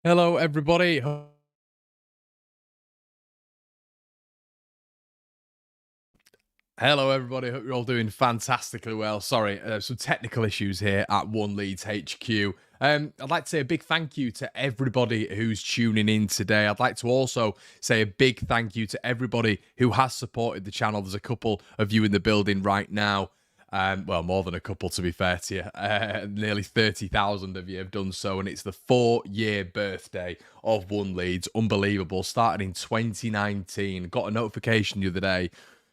Hello, everybody. Hello, everybody. Hope you're all doing fantastically well. Sorry, some technical issues here at One Leeds HQ. I'd like to say a big thank you to everybody who's tuning in today. I'd like to also say a big thank you to everybody who has supported the channel. There's a couple of you in the building right now. Well, more than a couple, to be fair to you. Nearly 30,000 of you have done so, and it's the 4-year birthday of One Leeds. Unbelievable. Started in 2019. Got a notification the other day,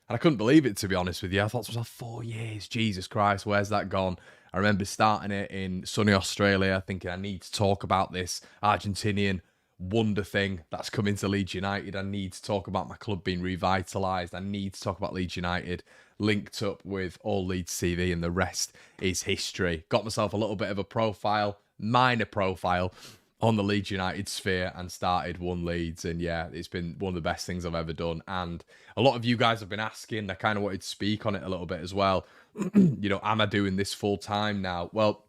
and I couldn't believe it, to be honest with you. I thought to myself, 4 years, Jesus Christ, where's that gone? I remember starting it in sunny Australia, thinking I need to talk about this Argentinian wonder thing that's coming to Leeds United. I need to talk about my club being revitalised. I need to talk about Leeds United linked up with all Leeds TV, and the rest is history. Got myself a little bit of a profile, minor profile, on the Leeds United sphere, and started One Leeds. And yeah, it's been one of the best things I've ever done. And a lot of you guys have been asking, I kind of wanted to speak on it a little bit as well. Am I doing this full time now? Well,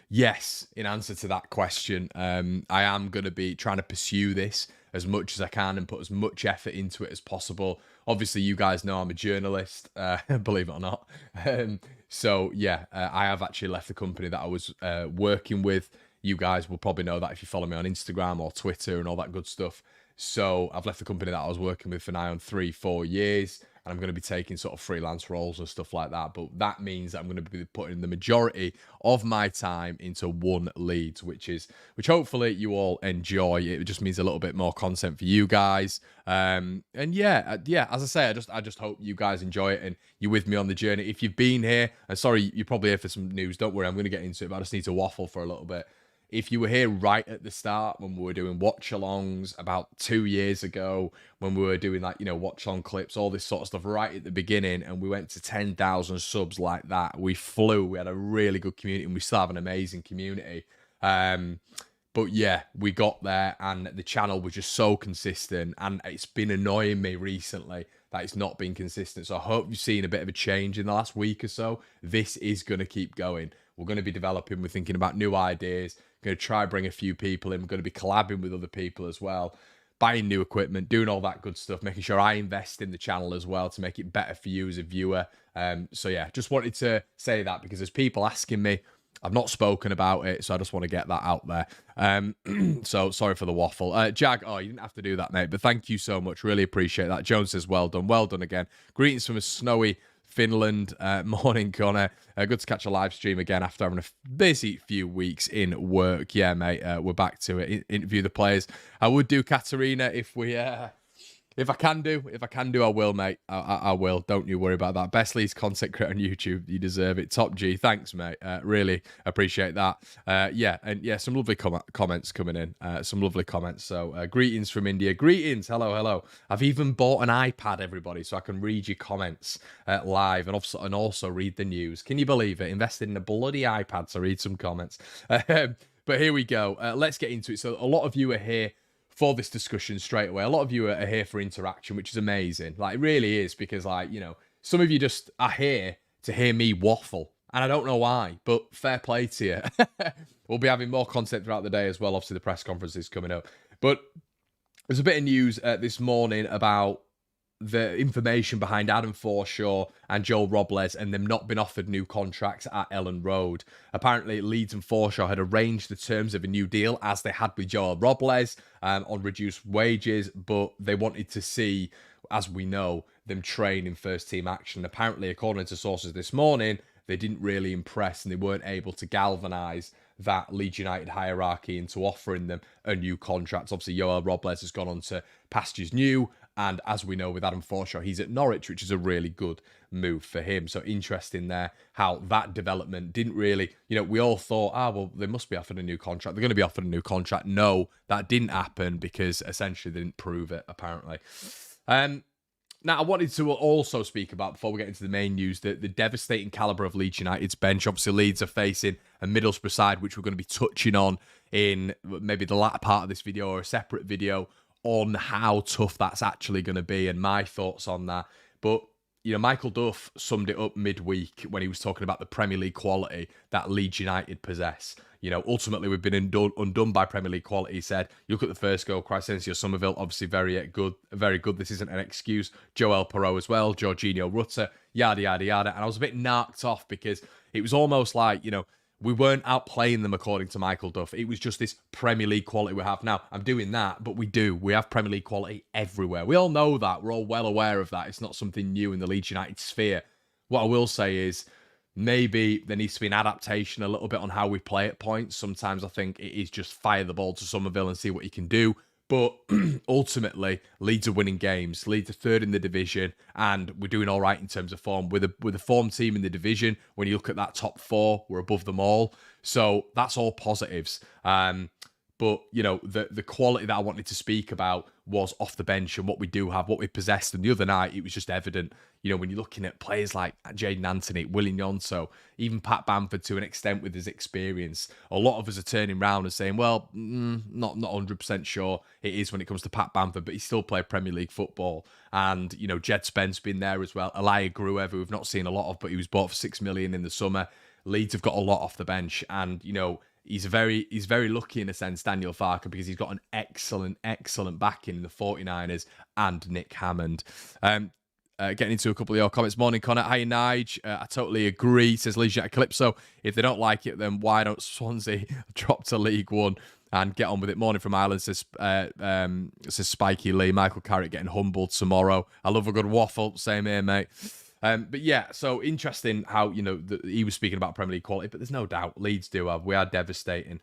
yes, in answer to that question, I am going to be trying to pursue this as much as I can and put as much effort into it as possible. Obviously, you guys know I'm a journalist, believe it or not. I have actually left the company that I was working with. You guys will probably know that if you follow me on Instagram or Twitter and all that good stuff. So I've left the company that I was working with for now on 3-4 years, and I'm going to be taking sort of freelance roles and stuff like that. But that means that I'm going to be putting the majority of my time into One Leeds, which hopefully you all enjoy. It just means a little bit more content for you guys. As I say, I just hope you guys enjoy it and you're with me on the journey. If you've been here, and sorry, you're probably here for some news. Don't worry, I'm going to get into it, but I just need to waffle for a little bit. If you were here right at the start when we were doing watch-alongs about 2 years ago, when we were doing watch-along clips, all this sort of stuff right at the beginning, and we went to 10,000 subs like that, we flew. We had a really good community, and we still have an amazing community. But yeah, we got there, and the channel was just so consistent, and it's been annoying me recently that it's not been consistent. So I hope you've seen a bit of a change in the last week or so. This is going to keep going. We're going to be developing. We're thinking about new ideas. Going to try bring a few people in. We're going to be collabing with other people as well, buying new equipment, doing all that good stuff, making sure I invest in the channel as well to make it better for you as a viewer. Just wanted to say that because there's people asking me. I've not spoken about it, so I just want to get that out there. So sorry for the waffle. Jag, you didn't have to do that, mate, but thank you so much. Really appreciate that. Jones says, well done. Well done again. Greetings from a snowy Finland. Morning, Connor. Good to catch a live stream again after having a busy few weeks in work. Yeah, mate, we're back to it. Interview the players. I would do Katarina if I can do, I will, mate. I will. Don't you worry about that. Best Leeds content creator on YouTube. You deserve it. Top G. Thanks, mate. Really appreciate that. Some lovely comments coming in. Some lovely comments. So, greetings from India. Greetings. Hello, hello. I've even bought an iPad, everybody, so I can read your comments live and also read the news. Can you believe it? Invested in a bloody iPad to read some comments. But here we go. Let's get into it. So, a lot of you are here for this discussion straight away. A lot of you are here for interaction, which is amazing. Like, it really is, because, some of you just are here to hear me waffle, and I don't know why, but fair play to you. We'll be having more content throughout the day as well. Obviously, the press conference is coming up. But there's a bit of news this morning about the information behind Adam Forshaw and Joel Robles and them not been offered new contracts at Ellen Road. Apparently, Leeds and Forshaw had arranged the terms of a new deal, as they had with Joel Robles, on reduced wages, but they wanted to see, as we know, them train in first-team action. Apparently, according to sources this morning, they didn't really impress and they weren't able to galvanise that Leeds United hierarchy into offering them a new contract. Obviously, Joel Robles has gone on to pastures new, and as we know with Adam Forshaw, he's at Norwich, which is a really good move for him. So interesting there how that development didn't really, we all thought, they must be offered a new contract. They're going to be offered a new contract. No, that didn't happen because essentially they didn't prove it, apparently. Now, I wanted to also speak about, before we get into the main news, the devastating calibre of Leeds United's bench. Obviously, Leeds are facing a Middlesbrough side, which we're going to be touching on in maybe the latter part of this video or a separate video on how tough that's actually going to be and my thoughts on that. But Michael Duff summed it up midweek when he was talking about the Premier League quality that Leeds United possess. Ultimately, we've been undone by Premier League quality. He said, you look at the first goal, Crysencio Somerville, obviously very good, very good. This isn't an excuse. Joel Perot as well, Jorginho Rutter, yada, yada, yada. And I was a bit knocked off because it was almost like, we weren't outplaying them according to Michael Duff. It was just this Premier League quality we have now. I'm doing that, but we do. We have Premier League quality everywhere. We all know that. We're all well aware of that. It's not something new in the Leeds United sphere. What I will say is maybe there needs to be an adaptation a little bit on how we play at points. Sometimes I think it is just fire the ball to Somerville and see what you can do. But ultimately, Leeds are winning games. Leeds are third in the division, and we're doing all right in terms of form. With a form team in the division, when you look at that top four, we're above them all. So that's all positives. But, the quality that I wanted to speak about was off the bench and what we do have, what we possessed. And the other night, it was just evident, when you're looking at players like Jaden Anthony, William Yonto, even Pat Bamford to an extent with his experience. A lot of us are turning around and saying, well, not 100% sure it is when it comes to Pat Bamford, but he still played Premier League football. And, Jed Spence been there as well. Elia Gruev, who we've not seen a lot of, but he was bought for $6 million in the summer. Leeds have got a lot off the bench. And, he's very lucky in a sense, Daniel Farke, because he's got an excellent backing in the 49ers and Nick Hammond. Getting into a couple of your comments. Morning, Connor. Hi, Nige. I totally agree, says Leeds United Calypso. If they don't like it, then why don't Swansea drop to League One and get on with it? Morning from Ireland, says Spiky Lee. Michael Carrick getting humbled tomorrow. I love a good waffle. Same here, mate. But yeah, so interesting how, he was speaking about Premier League quality, but there's no doubt Leeds do have. We are devastating.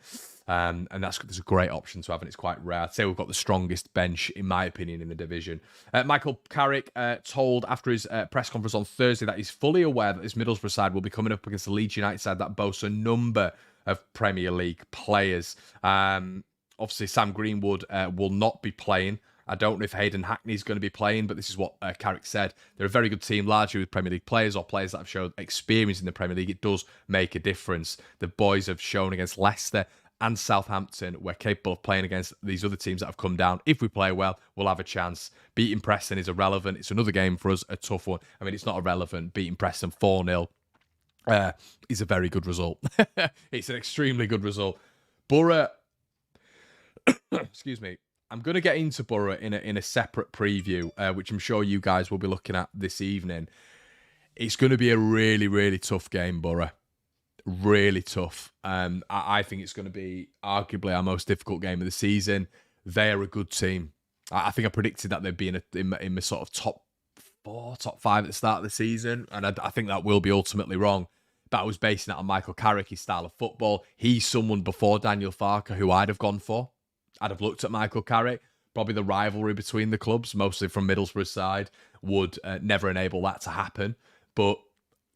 And that's a great option to have, and it's quite rare. I'd say we've got the strongest bench, in my opinion, in the division. Michael Carrick told after his press conference on Thursday that he's fully aware that this Middlesbrough side will be coming up against the Leeds United side that boasts a number of Premier League players. Obviously, Sam Greenwood will not be playing. I don't know if Hayden Hackney's going to be playing, but this is what Carrick said. They're a very good team, largely with Premier League players or players that have shown experience in the Premier League. It does make a difference. The boys have shown against Leicester and Southampton we're capable of playing against these other teams that have come down. If we play well, we'll have a chance. Beating Preston is irrelevant. It's another game for us, a tough one. I mean, it's not irrelevant. Beating Preston 4-0 is a very good result. It's an extremely good result. Borough, excuse me. I'm going to get into Borough in a separate preview, which I'm sure you guys will be looking at this evening. It's going to be a really, really tough game, Borough. Really tough. I think it's going to be arguably our most difficult game of the season. They are a good team. I think I predicted that they'd be in the sort of top 4, top 5 at the start of the season, and I think that will be ultimately wrong. But I was basing that on Michael Carrick, his style of football. He's someone before Daniel Farke who I'd have gone for. I'd have looked at Michael Carrick. Probably the rivalry between the clubs, mostly from Middlesbrough's side, would never enable that to happen. But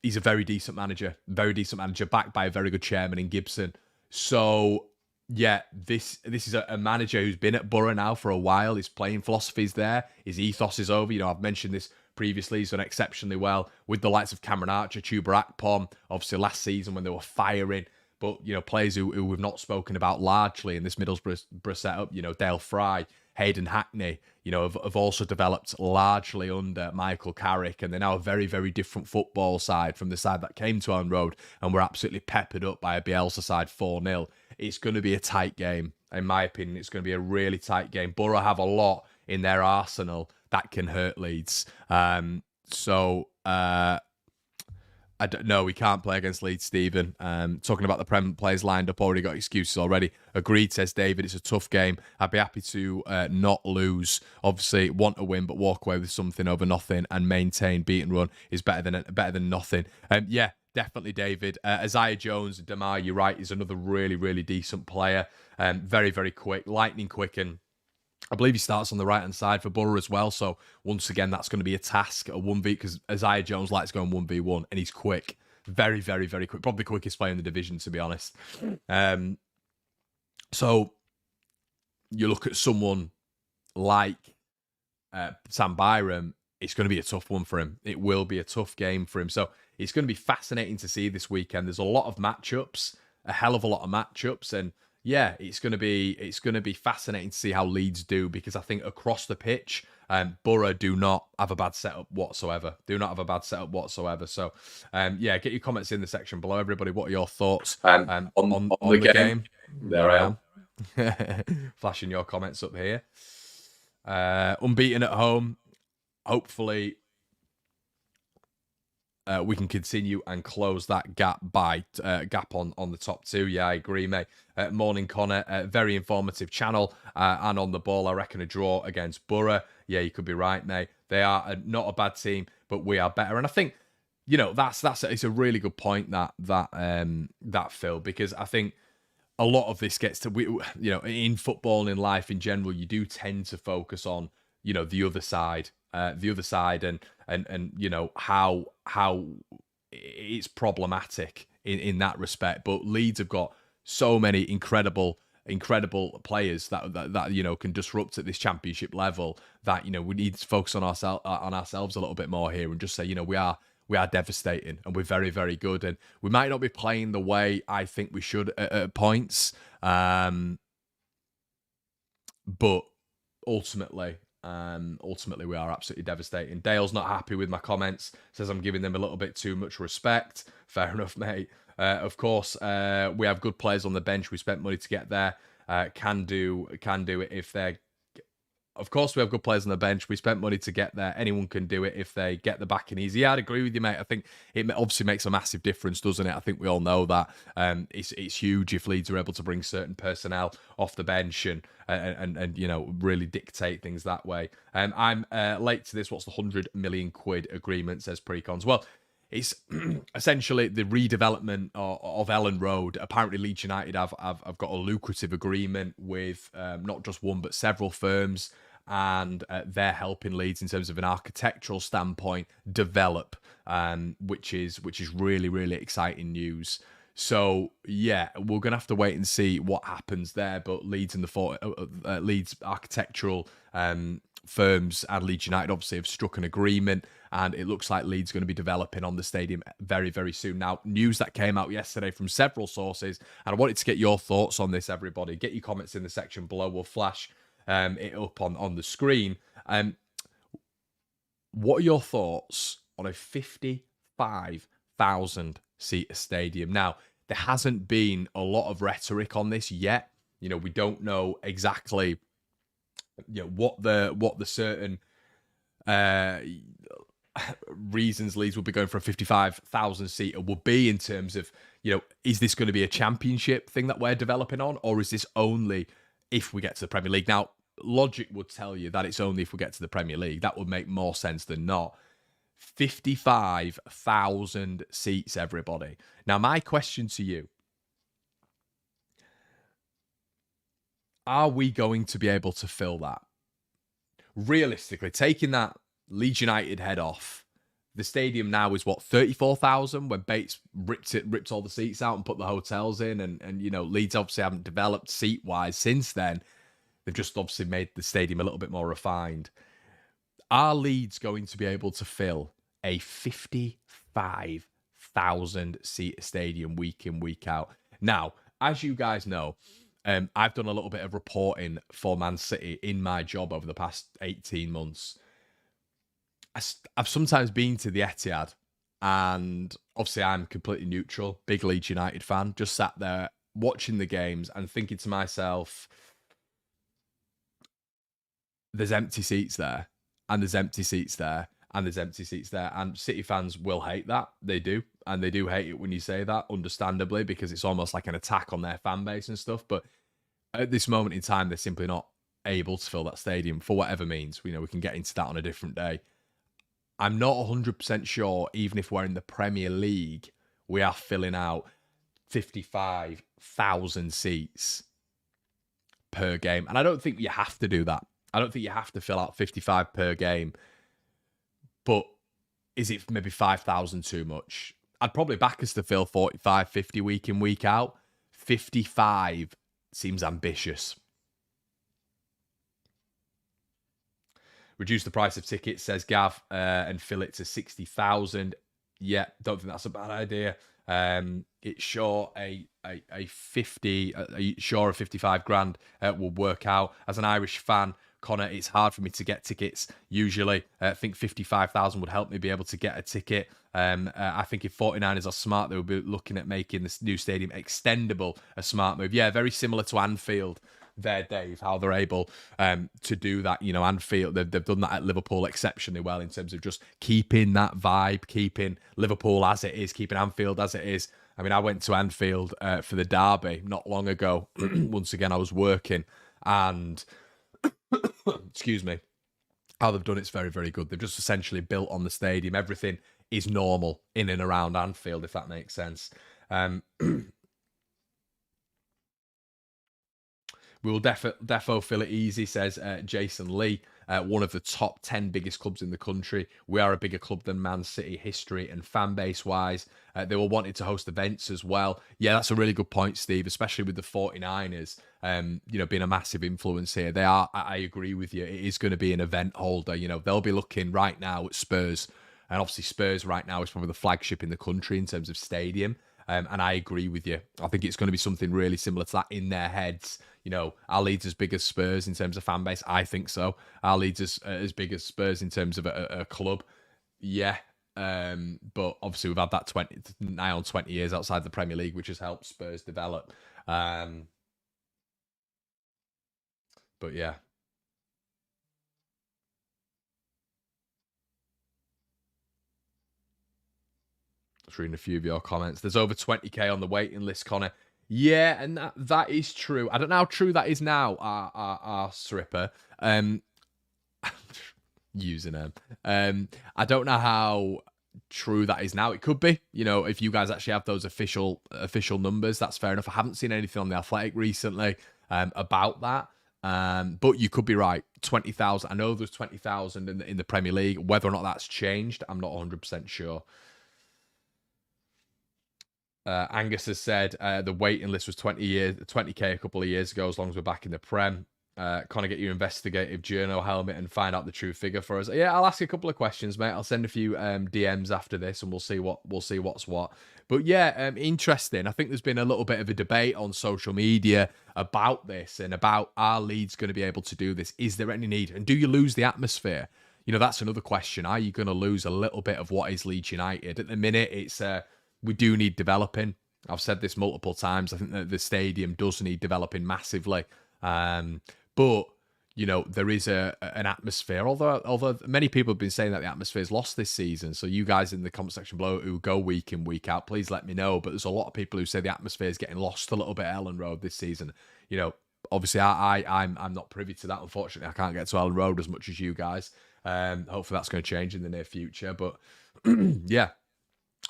he's a very decent manager, backed by a very good chairman in Gibson. So, yeah, this is a manager who's been at Borough now for a while. His playing philosophy's there. His ethos is over. I've mentioned this previously. He's done exceptionally well with the likes of Cameron Archer, Chuba Akpom, obviously last season when they were firing. But, players who we've not spoken about largely in this Middlesbrough setup, Dale Fry, Hayden Hackney, have also developed largely under Michael Carrick. And they're now a very, very different football side from the side that came to Owen Road and were absolutely peppered up by a Bielsa side 4-0. It's going to be a tight game. In my opinion, it's going to be a really tight game. Borough have a lot in their arsenal that can hurt Leeds. I don't know. We can't play against Leeds, Stephen. Talking about the Prem players lined up, already got excuses already. Agreed, says David. It's a tough game. I'd be happy to not lose. Obviously, want to win, but walk away with something over nothing and maintain beat and run is better than nothing. Yeah, definitely, David. Isaiah Jones, Damar, you're right, is another really, really decent player. Very, very quick, lightning quick, and I believe he starts on the right-hand side for Borough as well. So, once again, that's going to be a task, a 1v, because Isaiah Jones likes going 1v1, and he's quick. Very, very, very quick. Probably the quickest player in the division, to be honest. So, you look at someone like Sam Byram, it's going to be a tough one for him. It will be a tough game for him. So, it's going to be fascinating to see this weekend. There's a lot of matchups, a hell of a lot of matchups, and yeah, it's going to be fascinating to see how Leeds do, because I think across the pitch, Borough do not have a bad setup whatsoever. Do not have a bad setup whatsoever. So, yeah, get your comments in the section below, everybody. What are your thoughts on the game? There I am. Flashing your comments up here. Unbeaten at home. Hopefully, we can continue and close that gap on the top two. Yeah, I agree, mate. Morning, Connor. Very informative channel. And on the ball, I reckon a draw against Borough. Yeah, you could be right, mate. They are not a bad team, but we are better. And I think, it's a really good point that Phil, because I think a lot of this gets to, in football and in life in general, you do tend to focus on, the other side, and how it's problematic in that respect. But Leeds have got so many incredible players that can disrupt at this championship level, that we need to focus on ourselves a little bit more here, and just say, we are devastating, and we're very, very good, and we might not be playing the way I think we should at points, but ultimately we are absolutely devastating. Dale's not happy with my comments, says I'm giving them a little bit too much respect. Fair enough, mate. Of course, we have good players on the bench. We spent money to get there. Can do it if they're... Of course, we have good players on the bench. We spent money to get there. Anyone can do it if they get the backing easy. Yeah, I'd agree with you, mate. I think it obviously makes a massive difference, doesn't it? I think we all know that. It's huge if Leeds are able to bring certain personnel off the bench and really dictate things that way. I'm late to this. What's the 100 million quid agreement, says Precons? Well, it's essentially the redevelopment of Ellen Road. Apparently, Leeds United have got a lucrative agreement with not just one but several firms, and they're helping Leeds in terms of an architectural standpoint develop, which is really, really exciting news. So yeah, we're gonna have to wait and see what happens there. But Leeds and the Leeds architectural firms and Leeds United obviously have struck an agreement, and it looks like Leeds are going to be developing on the stadium very, very soon. Now, news that came out yesterday from several sources, and I wanted to get your thoughts on this, everybody. Get your comments in the section below. We'll flash it up on the screen. What are your thoughts on a 55,000 seat stadium? Now, there hasn't been a lot of rhetoric on this yet. We don't know exactly what the certain reasons Leeds will be going for a 55,000 seater will be, in terms of, is this going to be a championship thing that we're developing on, or is this only if we get to the Premier League? Now, logic would tell you that it's only if we get to the Premier League. That would make more sense than not. 55,000 seats, everybody. Now, my question to you: are we going to be able to fill that? Realistically, taking that Leeds United head off, the stadium now is what, 34,000, when Bates ripped all the seats out and put the hotels in, and Leeds obviously haven't developed seat-wise since then. They've just obviously made the stadium a little bit more refined. Are Leeds going to be able to fill a 55,000 seat stadium week in, week out? Now, as you guys know, I've done a little bit of reporting for Man City in my job over the past 18 months. I've sometimes been to the Etihad, and obviously I'm completely neutral, big Leeds United fan, just sat there watching the games and thinking to myself, there's empty seats there, and there's empty seats there, and there's empty seats there. And City fans will hate that. They do. And they do hate it when you say that, understandably, because it's almost like an attack on their fan base and stuff. But at this moment in time, they're simply not able to fill that stadium for whatever means. We can get into that on a different day. I'm not 100% sure, even if we're in the Premier League, we are filling out 55,000 seats per game. And I don't think you have to do that. I don't think you have to fill out 55 per game. But is it maybe 5,000 too much? I'd probably back us to fill 45, 50 week in, week out. 55 seems ambitious. Reduce the price of tickets, says Gav, and fill it to 60,000. Yeah, don't think that's a bad idea. It's sure a 50, sure a 55 grand will work out. As an Irish fan, Connor, it's hard for me to get tickets. Usually, I think 55,000 would help me be able to get a ticket. I think if 49ers are smart, they will be looking at making this new stadium extendable a smart move. Yeah, very similar to Anfield there, Dave, how they're able to do that. You know, Anfield, they've done that at Liverpool exceptionally well in terms of just keeping that vibe, keeping Liverpool as it is, keeping Anfield as it is. I mean, I went to Anfield for the derby not long ago. Once again, I was working and excuse me, how they've done it's very, very good. They've just essentially built on the stadium. Everything is normal in and around Anfield, if that makes sense. We will defo fill it easy, says Jason Lee. One of the top 10 biggest clubs in the country. We are a bigger club than Man City, history and fan base wise. They were wanting to host events as well. Yeah, that's a really good point, Steve, especially with the 49ers, you know, being a massive influence here. They are, I agree with you, it is going to be an event holder. You know, they'll be looking right now at Spurs. And obviously Spurs right now is probably the flagship in the country in terms of stadium. And I agree with you. I think it's going to be something really similar to that in their heads. You know, are Leeds as big as Spurs in terms of fan base? I think so. Are Leeds as big as Spurs in terms of a club? Yeah. But obviously we've had that 20 years outside the Premier League, which has helped Spurs develop. But yeah. Just reading a few of your comments. There's over 20k on the waiting list, Connor. Yeah, and that is true. I don't know how true that is now, our Stripper. Using them. I don't know how true that is now. It could be. You know, if you guys actually have those official numbers, that's fair enough. I haven't seen anything on the Athletic recently about that. But you could be right. 20,000. I know there's 20,000 in the Premier League. Whether or not that's changed, I'm not 100% sure. Angus has said the waiting list was 20k a couple of years ago. As long as we're back in the Prem, kind of get your investigative journal helmet and find out the true figure for us. Yeah, I'll ask you a couple of questions, mate. I'll send a few DMs after this, and we'll see what's what. But yeah, interesting. I think there's been a little bit of a debate on social media about this and about are Leeds going to be able to do this? Is there any need? And do you lose the atmosphere? You know, that's another question. Are you going to lose a little bit of what is Leeds United? At the minute, it's we do need developing. I've said this multiple times. I think that the stadium does need developing massively. But, you know, there is an atmosphere. Although many people have been saying that the atmosphere's lost this season. So you guys in the comment section below who go week in, week out, please let me know. But there's a lot of people who say the atmosphere is getting lost a little bit at Ellen Road this season. You know, obviously I'm not privy to that. Unfortunately, I can't get to Ellen Road as much as you guys. Hopefully that's going to change in the near future. But yeah.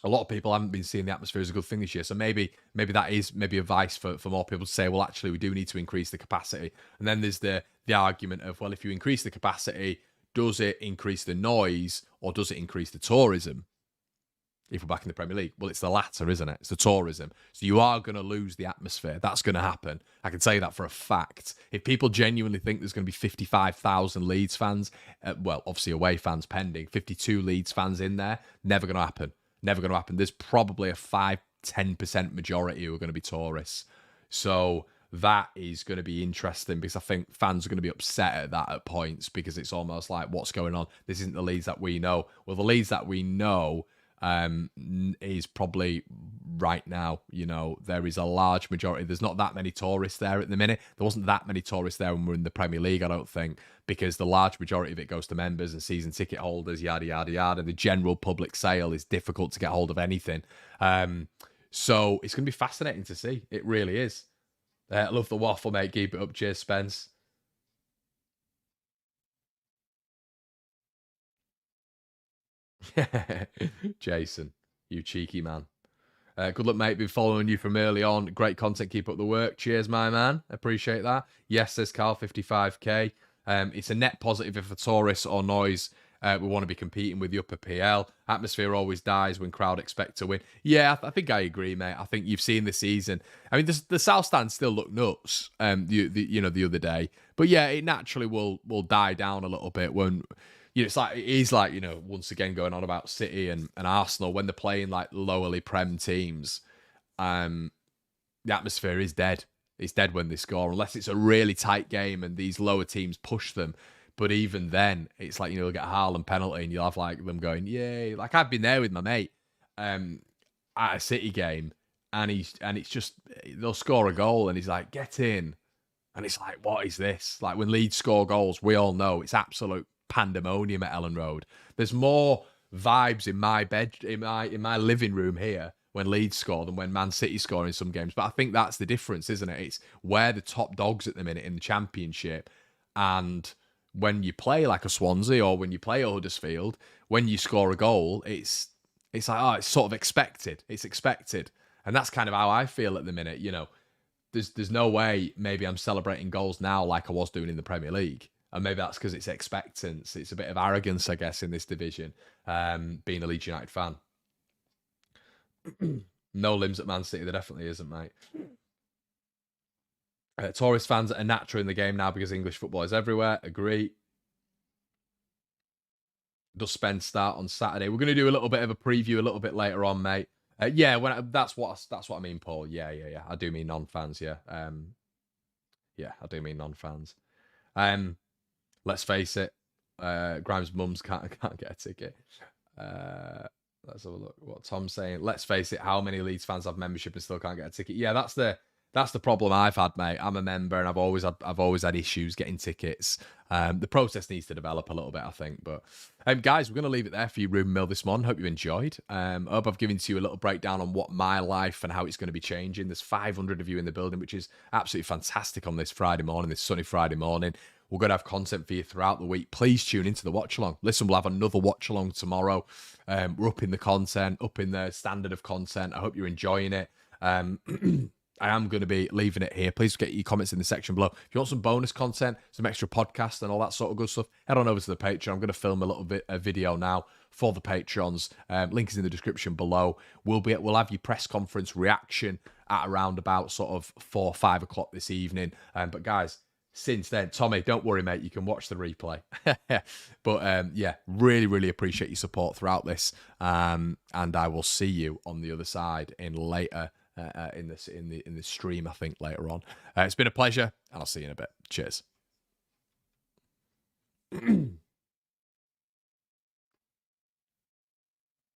A lot of people haven't been seeing the atmosphere as a good thing this year. So maybe that is maybe advice for more people to say, well, actually, we do need to increase the capacity. And then there's the argument of, well, if you increase the capacity, does it increase the noise or does it increase the tourism? If we're back in the Premier League, well, it's the latter, isn't it? It's the tourism. So you are going to lose the atmosphere. That's going to happen. I can tell you that for a fact. If people genuinely think there's going to be 55,000 Leeds fans, well, obviously away fans pending, 52 Leeds fans in there, never going to happen. Never going to happen. There's probably a 5-10% majority who are going to be tourists. So that is going to be interesting because I think fans are going to be upset at that at points because it's almost like, what's going on? This isn't the Leeds that we know. Well, the Leeds that we know is probably right now, you know, there is a large majority. There's not that many tourists there at the minute. There wasn't that many tourists there when we were in the Premier League, I don't think, because the large majority of it goes to members and season ticket holders, yada, yada, yada. The general public sale is difficult to get hold of anything. So it's going to be fascinating to see. It really is. I love the waffle, mate. Keep it up. Cheers, Spence. Jason, you cheeky man. Good luck, mate. Been following you from early on. Great content. Keep up the work. Cheers, my man. Appreciate that. Yes, says Carl, 55k. It's a net positive if a tourist or noise we want to be competing with the upper PL. Atmosphere always dies when crowd expect to win. Yeah, I think I agree, mate. I think you've seen the season. I mean, the South Stand still look nuts. The other day, but yeah, it naturally will die down a little bit when it's like it is like once again going on about City and Arsenal when they're playing like lowerly prem teams. The atmosphere is dead. It's dead when they score, unless it's a really tight game and these lower teams push them. But even then, it's like you'll get a Haaland penalty and you'll have like them going, "Yay!" Like I've been there with my mate at a City game, and it's just they'll score a goal and he's like, "Get in," and it's like, "What is this?" Like when Leeds score goals, we all know it's absolute pandemonium at Ellen Road. There's more vibes in my bed in my living room here when Leeds score than when Man City score in some games. But I think that's the difference, isn't it? It's we're the top dogs at the minute in the Championship, and when you play like a Swansea or when you play Huddersfield, when you score a goal, it's like, oh, it's sort of expected. It's expected. And that's kind of how I feel at the minute. There's no way maybe I'm celebrating goals now like I was doing in the Premier League. And maybe that's because it's expectance. It's a bit of arrogance, I guess, in this division, being a Leeds United fan. No limbs at Man City. There definitely isn't, mate. Tourist fans are natural in the game now because English football is everywhere. Agree. Does Spence start on Saturday? We're going to do a little bit of a preview a little bit later on, mate. Yeah, that's what I mean, Paul. Yeah. I do mean non-fans. Yeah, yeah, I do mean non-fans. Let's face it. Grimes' mums can't get a ticket. Let's have a look what Tom's saying. Let's face it. How many Leeds fans have membership and still can't get a ticket? Yeah, that's the problem I've had, mate. I'm a member and I've always had issues getting tickets. The process needs to develop a little bit, I think. But guys, we're going to leave it there for you, Ruben Mill, this morning. Hope you enjoyed. Hope I've given to you a little breakdown on what my life and how it's going to be changing. There's 500 of you in the building, which is absolutely fantastic on this Friday morning, this sunny Friday morning. We're going to have content for you throughout the week. Please tune into the watch along. Listen, we'll have another watch along tomorrow. We're upping the content, upping the standard of content. I hope you're enjoying it. I am going to be leaving it here. Please get your comments in the section below. If you want some bonus content, some extra podcasts and all that sort of good stuff, head on over to the Patreon. I'm going to film a little bit a video now for the Patrons. Link is in the description below. We'll have your press conference reaction at around about sort of 4 or 5 o'clock this evening. But guys, since then, Tommy, don't worry, mate. You can watch the replay. But yeah, really, really appreciate your support throughout this. And I will see you on the other side in later. In the stream, I think later on. It's been a pleasure, and I'll see you in a bit. Cheers.